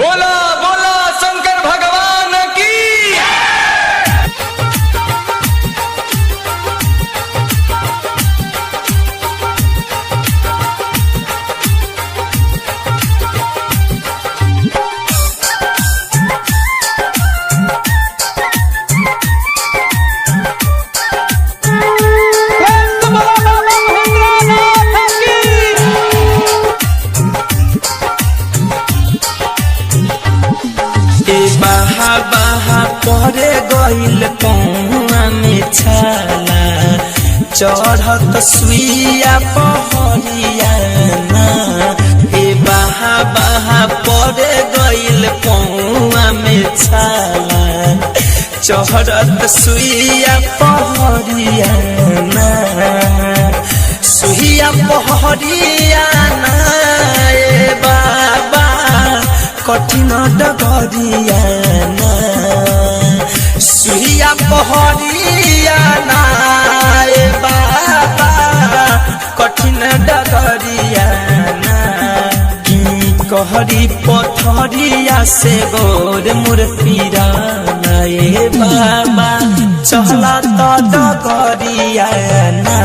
बोला बोला शंकर भगवान की। बहा बहा परे गइल पौना में छाला चढ़त सुइया पहरियाना। ए बहा बहा परे गइल पौना में छाला चढ़त सुइया पहरियाना। सुइया पहरियाना ए बाबा कठिन डगरियाना। सुइया पहरियाना ए बाबा कठिन डगरियाना। की कहरी पथरिया से गोर मोर पीराना ए बाबा चला तो डगरियाना।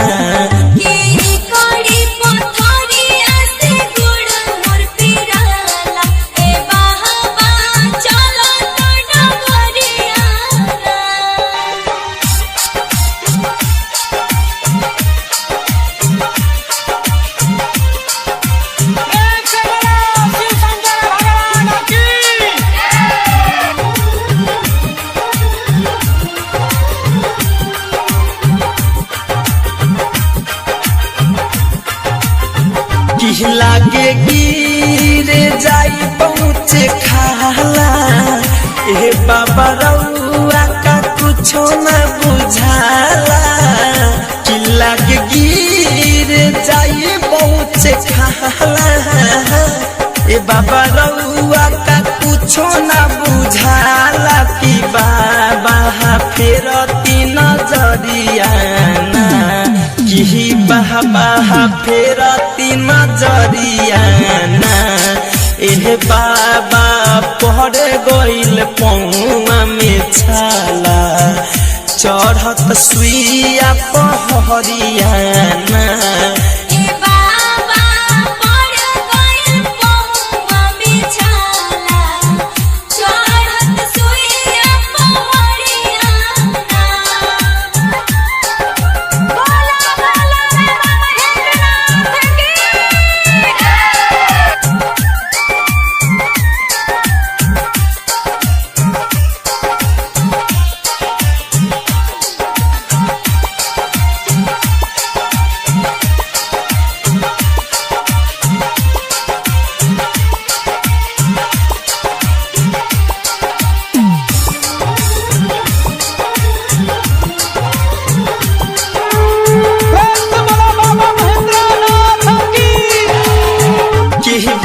लागे गिरे जाई पहुँचे खाला ए बाबा रउआ का कुछो न बुझाला। कि लागे गिरे जाई पहुँचे खाला ए बाबा रउआ का कुछो न बुझाला। कि बाबा फेरती नजरियाना। कि बाबा फेरती नजरियाना। एह बाबा पहर गइल पौआ में छाला चढ़त सुइया पहरियाना।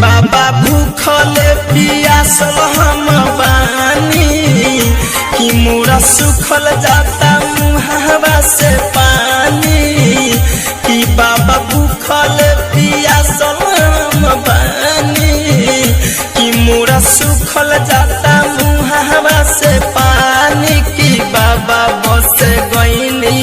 बाबा भूखल पियासल हम बानी। कि मुरा सुखल जाता मुहावा से पानी। कि बाबा भूखल पियासल हम बानी। कि मुरा सुखल जाता मुहावा से पानी। कि बाबा बस गइनी